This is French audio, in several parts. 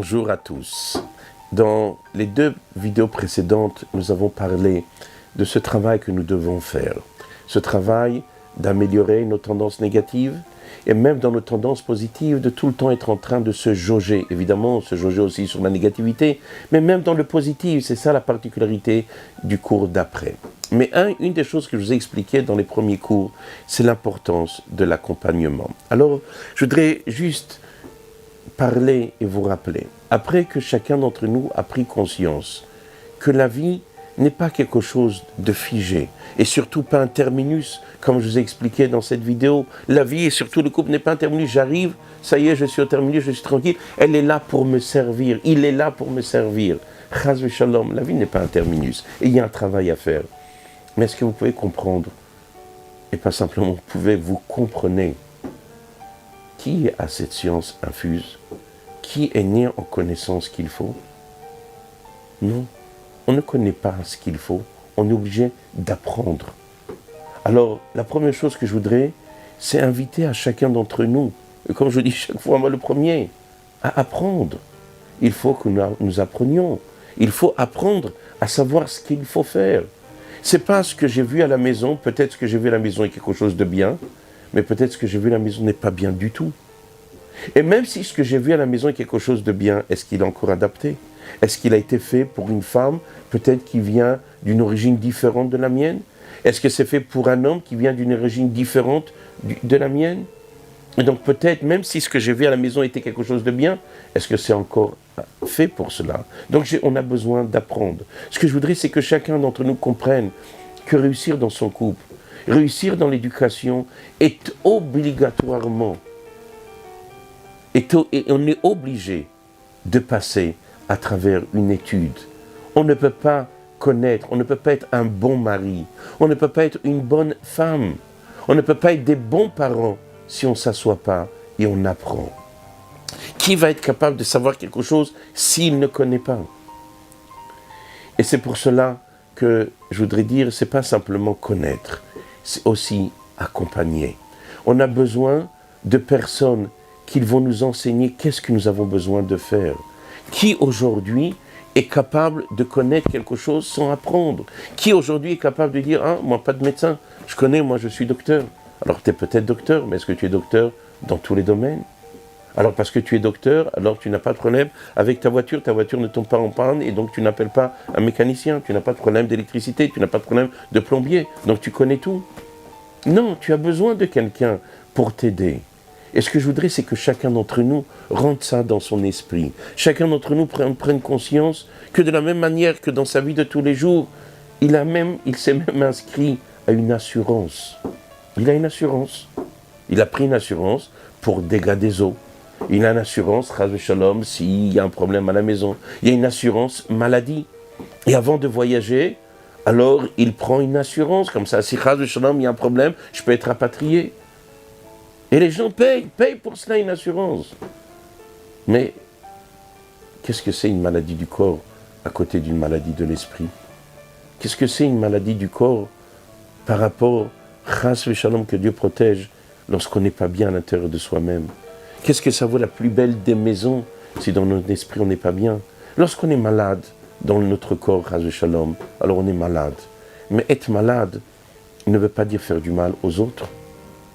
Bonjour à tous. Dans les deux vidéos précédentes, nous avons parlé de ce travail que nous devons faire. Ce travail d'améliorer nos tendances négatives et même dans nos tendances positives, de tout le temps être en train de se jauger. Évidemment, se jauger aussi sur la négativité, mais même dans le positif, c'est ça la particularité du cours d'après. Mais une des choses que je vous ai expliquées dans les premiers cours, c'est l'importance de l'accompagnement. Alors, je voudrais juste parler et vous rappeler, après que chacun d'entre nous a pris conscience que la vie n'est pas quelque chose de figé, et surtout pas un terminus, comme je vous ai expliqué dans cette vidéo. La vie et surtout le couple n'est pas un terminus, j'arrive, ça y est, je suis au terminus, je suis tranquille, elle est là pour me servir, il est là pour me servir. Chas v'shalom, la vie n'est pas un terminus, et il y a un travail à faire. Mais est-ce que vous pouvez comprendre, et pas simplement vous comprenez, qui a cette science infuse? Qui est né en connaissant ce qu'il faut? Non, on ne connaît pas ce qu'il faut, on est obligé d'apprendre. Alors, la première chose que je voudrais, c'est inviter à chacun d'entre nous, et comme je dis chaque fois, moi le premier, à apprendre. Il faut que nous apprenions, il faut apprendre à savoir ce qu'il faut faire. C'est pas ce que j'ai vu à la maison, peut-être ce que j'ai vu à la maison est quelque chose de bien, mais peut-être ce que j'ai vu à la maison n'est pas bien du tout. Et même si ce que j'ai vu à la maison est quelque chose de bien, est-ce qu'il est encore adapté? Est-ce qu'il a été fait pour une femme, peut-être qui vient d'une origine différente de la mienne? Est-ce que c'est fait pour un homme qui vient d'une origine différente de la mienne? Et donc peut-être, même si ce que j'ai vu à la maison était quelque chose de bien, est-ce que c'est encore fait pour cela? Donc on a besoin d'apprendre. Ce que je voudrais, c'est que chacun d'entre nous comprenne que réussir dans son couple, réussir dans l'éducation est obligatoirement, et on est obligé de passer à travers une étude. On ne peut pas connaître, on ne peut pas être un bon mari, on ne peut pas être une bonne femme, on ne peut pas être des bons parents si on ne s'assoit pas et on apprend. Qui va être capable de savoir quelque chose s'il ne connaît pas? Et c'est pour cela que je voudrais dire, c'est pas simplement connaître, c'est aussi accompagner. On a besoin de personnes qui vont nous enseigner qu'est-ce que nous avons besoin de faire. Qui aujourd'hui est capable de connaître quelque chose sans apprendre? Qui aujourd'hui est capable de dire « Ah, moi pas de médecin, je connais, moi je suis docteur ». Alors tu es peut-être docteur, mais est-ce que tu es docteur dans tous les domaines? Alors parce que tu es docteur, alors tu n'as pas de problème avec ta voiture ne tombe pas en panne et donc tu n'appelles pas un mécanicien, tu n'as pas de problème d'électricité, tu n'as pas de problème de plombier, donc tu connais tout. Non, tu as besoin de quelqu'un pour t'aider. Et ce que je voudrais, c'est que chacun d'entre nous rentre ça dans son esprit. Chacun d'entre nous prenne conscience que de la même manière que dans sa vie de tous les jours, il s'est même inscrit à une assurance. Il a une assurance. Il a pris une assurance pour dégâts des eaux. Il a une assurance, chas v'shalom, s'il y a un problème à la maison. Il y a une assurance maladie. Et avant de voyager, alors il prend une assurance. Comme ça, si chas v'shalom, il y a un problème, je peux être rapatrié. Et les gens payent pour cela une assurance. Mais qu'est-ce que c'est une maladie du corps à côté d'une maladie de l'esprit? Qu'est-ce que c'est une maladie du corps par rapport, chas v'shalom, que Dieu protège lorsqu'on n'est pas bien à l'intérieur de soi-même? Qu'est-ce que ça vaut la plus belle des maisons si dans notre esprit on n'est pas bien? Lorsqu'on est malade dans notre corps, chas v'shalom, alors on est malade. Mais être malade ne veut pas dire faire du mal aux autres.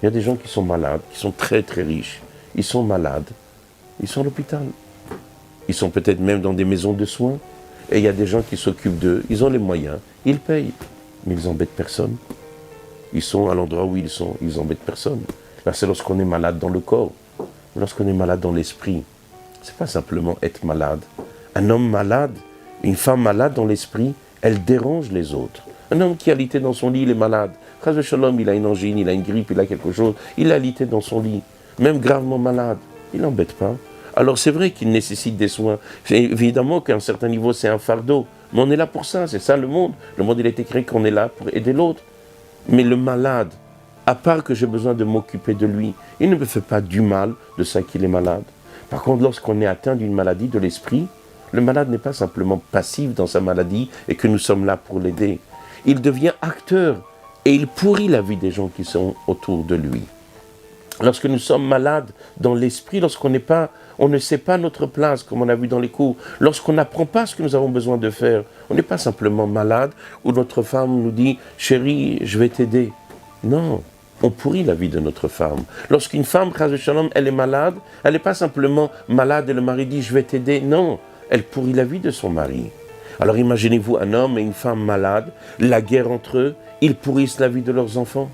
Il y a des gens qui sont malades, qui sont très très riches. Ils sont malades, ils sont à l'hôpital. Ils sont peut-être même dans des maisons de soins. Et il y a des gens qui s'occupent d'eux, ils ont les moyens, ils payent. Mais ils n'embêtent personne. Ils sont à l'endroit où ils sont, ils n'embêtent personne. Là, c'est lorsqu'on est malade dans le corps. Lorsqu'on est malade dans l'esprit, c'est pas simplement être malade. Un homme malade, une femme malade dans l'esprit, elle dérange les autres. Un homme qui a alité dans son lit, il est malade. Chas v'shalom, il a une angine, il a une grippe, il a quelque chose. Il a alité dans son lit, même gravement malade. Il n'embête pas. Alors c'est vrai qu'il nécessite des soins. Évidemment qu'à un certain niveau, c'est un fardeau. Mais on est là pour ça, c'est ça le monde. Le monde, il est écrit qu'on est là pour aider l'autre. Mais le malade, à part que j'ai besoin de m'occuper de lui, il ne me fait pas du mal de ça qu'il est malade. Par contre, lorsqu'on est atteint d'une maladie de l'esprit, le malade n'est pas simplement passif dans sa maladie et que nous sommes là pour l'aider. Il devient acteur et il pourrit la vie des gens qui sont autour de lui. lorsque nous sommes malades dans l'esprit, lorsqu'on n'est pas, on ne sait pas notre place, comme on a vu dans les cours, lorsqu'on n'apprend pas ce que nous avons besoin de faire, on n'est pas simplement malade, où notre femme nous dit « Chérie, je vais t'aider ». Non, on pourrit la vie de notre femme. Lorsqu'une femme, elle est malade, elle n'est pas simplement malade et le mari dit « Je vais t'aider ». Non, elle pourrit la vie de son mari. Alors imaginez-vous un homme et une femme malades, la guerre entre eux, ils pourrissent la vie de leurs enfants.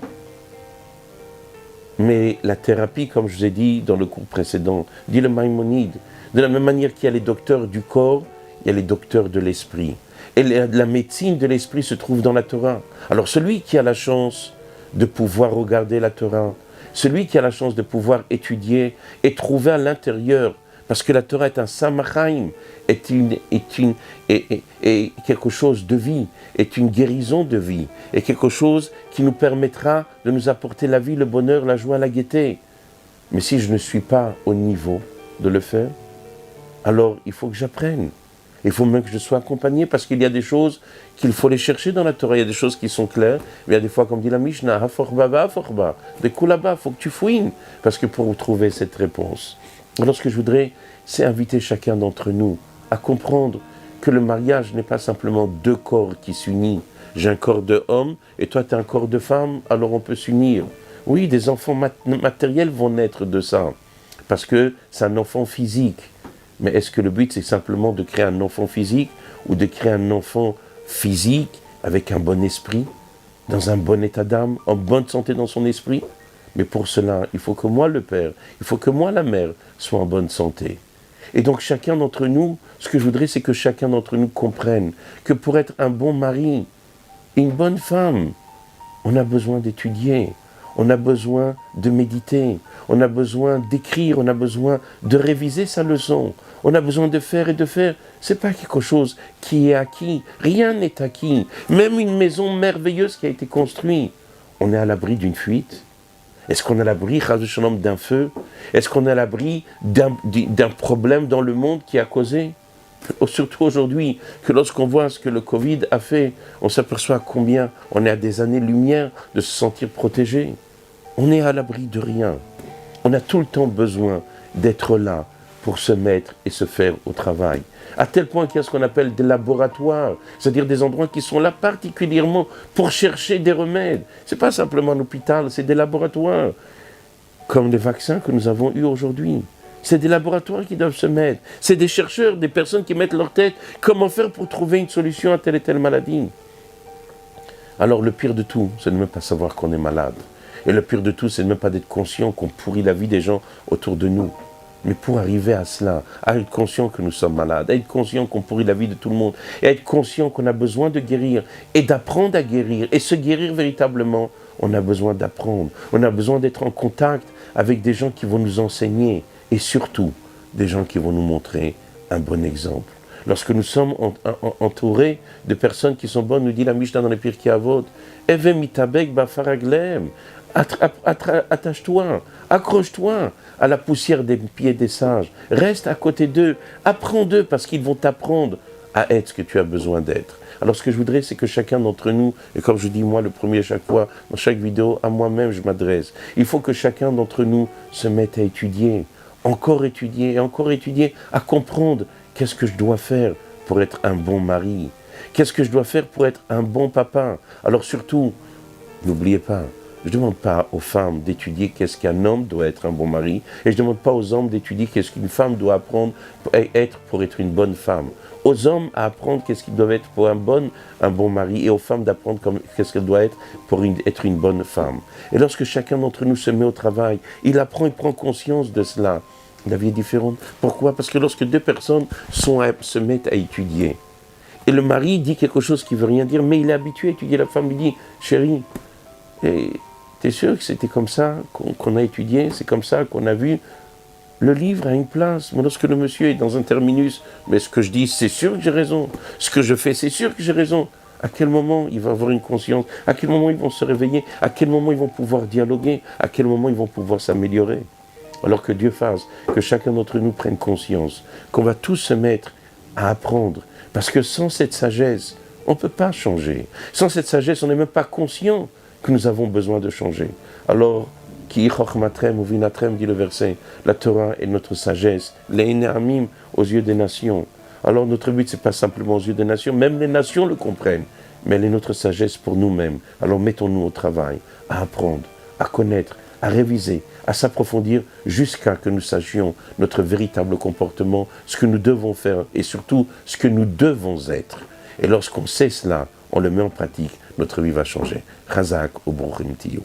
Mais la thérapie, comme je vous ai dit dans le cours précédent, dit le Maïmonide, de la même manière qu'il y a les docteurs du corps, il y a les docteurs de l'esprit. Et la médecine de l'esprit se trouve dans la Torah. Alors celui qui a la chance de pouvoir regarder la Torah, celui qui a la chance de pouvoir étudier et trouver à l'intérieur, parce que la Torah est un samachaim, est quelque chose de vie, est une guérison de vie, est quelque chose qui nous permettra de nous apporter la vie, le bonheur, la joie, la gaieté. Mais si je ne suis pas au niveau de le faire, alors il faut que j'apprenne. Il faut même que je sois accompagné parce qu'il y a des choses qu'il faut les chercher dans la Torah. Il y a des choses qui sont claires, mais il y a des fois, comme dit la Mishnah, de Koulaba, il faut que tu fouines, parce que pour trouver cette réponse. Alors ce que je voudrais, c'est inviter chacun d'entre nous à comprendre que le mariage n'est pas simplement deux corps qui s'unissent. J'ai un corps de homme et toi tu as un corps de femme, alors on peut s'unir. Oui, des enfants matériels vont naître de ça, parce que c'est un enfant physique. Mais est-ce que le but c'est simplement de créer un enfant physique ou de créer un enfant physique avec un bon esprit, dans un bon état d'âme, en bonne santé dans son esprit? Mais pour cela, il faut que moi, le père, il faut que moi, la mère, soit en bonne santé. Et donc chacun d'entre nous, ce que je voudrais, c'est que chacun d'entre nous comprenne que pour être un bon mari, une bonne femme, on a besoin d'étudier, on a besoin de méditer, on a besoin d'écrire, on a besoin de réviser sa leçon, on a besoin de faire et de faire. C'est pas quelque chose qui est acquis, rien n'est acquis. Même une maison merveilleuse qui a été construite, on est à l'abri d'une fuite. Est-ce qu'on est à l'abri, d'un feu? Est-ce qu'on est à l'abri d'un problème dans le monde qui a causé? Surtout aujourd'hui, que lorsqu'on voit ce que le Covid a fait, on s'aperçoit combien on est à des années-lumière de se sentir protégé. On est à l'abri de rien. On a tout le temps besoin d'être là pour se mettre et se faire au travail. À tel point qu'il y a ce qu'on appelle des laboratoires, c'est-à-dire des endroits qui sont là particulièrement pour chercher des remèdes. Ce n'est pas simplement un hôpital, c'est des laboratoires, comme les vaccins que nous avons eus aujourd'hui. C'est des laboratoires qui doivent se mettre. C'est des chercheurs, des personnes qui mettent leur tête, comment faire pour trouver une solution à telle et telle maladie. Alors le pire de tout, c'est de ne même pas savoir qu'on est malade. Et le pire de tout, c'est de même pas d'être conscient qu'on pourrit la vie des gens autour de nous. Mais pour arriver à cela, à être conscient que nous sommes malades, à être conscient qu'on pourrit la vie de tout le monde, et à être conscient qu'on a besoin de guérir et d'apprendre à guérir, et se guérir véritablement, on a besoin d'apprendre. On a besoin d'être en contact avec des gens qui vont nous enseigner, et surtout, des gens qui vont nous montrer un bon exemple. Lorsque nous sommes entourés de personnes qui sont bonnes, nous dit la Mishnah dans les Pirkei Avot, Eve mitabek bafaraglem, attache-toi, accroche-toi à la poussière des pieds des sages, reste à côté d'eux, apprends d'eux parce qu'ils vont t'apprendre à être ce que tu as besoin d'être. Alors ce que je voudrais, c'est que chacun d'entre nous, et comme je dis moi le premier à chaque fois, dans chaque vidéo, à moi-même je m'adresse, il faut que chacun d'entre nous se mette à étudier, et encore étudier, à comprendre qu'est-ce que je dois faire pour être un bon mari, qu'est-ce que je dois faire pour être un bon papa. Alors surtout, n'oubliez pas, je ne demande pas aux femmes d'étudier qu'est-ce qu'un homme doit être un bon mari, et je ne demande pas aux hommes d'étudier qu'est-ce qu'une femme doit apprendre pour être une bonne femme. Aux hommes à apprendre qu'est-ce qu'ils doivent être pour un bon mari, et aux femmes d'apprendre qu'est-ce qu'elles doivent être pour être une bonne femme. Et lorsque chacun d'entre nous se met au travail, il prend conscience de cela. La vie est différente. Pourquoi? Parce que lorsque deux personnes se mettent à étudier, et le mari dit quelque chose qui ne veut rien dire, mais il est habitué à étudier, la femme lui dit, chérie, t'es sûr que c'était comme ça qu'on a étudié, c'est comme ça qu'on a vu? Le livre a une place, mais lorsque le monsieur est dans un terminus, mais ce que je dis, c'est sûr que j'ai raison, ce que je fais, c'est sûr que j'ai raison. À quel moment il va avoir une conscience? À quel moment ils vont se réveiller? À quel moment ils vont pouvoir dialoguer? À quel moment ils vont pouvoir s'améliorer? Alors que Dieu fasse que chacun d'entre nous prenne conscience qu'on va tous se mettre à apprendre. Parce que sans cette sagesse, on ne peut pas changer. Sans cette sagesse, on n'est même pas conscient que nous avons besoin de changer. Alors, Ki chochmatrem uvinatrem, dit le verset. La Torah est notre sagesse. Les ne'amim aux yeux des nations. Alors notre but, ce n'est pas simplement aux yeux des nations, même les nations le comprennent, mais elle est notre sagesse pour nous-mêmes. Alors mettons-nous au travail, à apprendre, à connaître, à réviser, à s'approfondir jusqu'à ce que nous sachions notre véritable comportement, ce que nous devons faire et surtout ce que nous devons être. Et lorsqu'on sait cela, on le met en pratique, notre vie va changer. Chazak ou Baruch Tihou.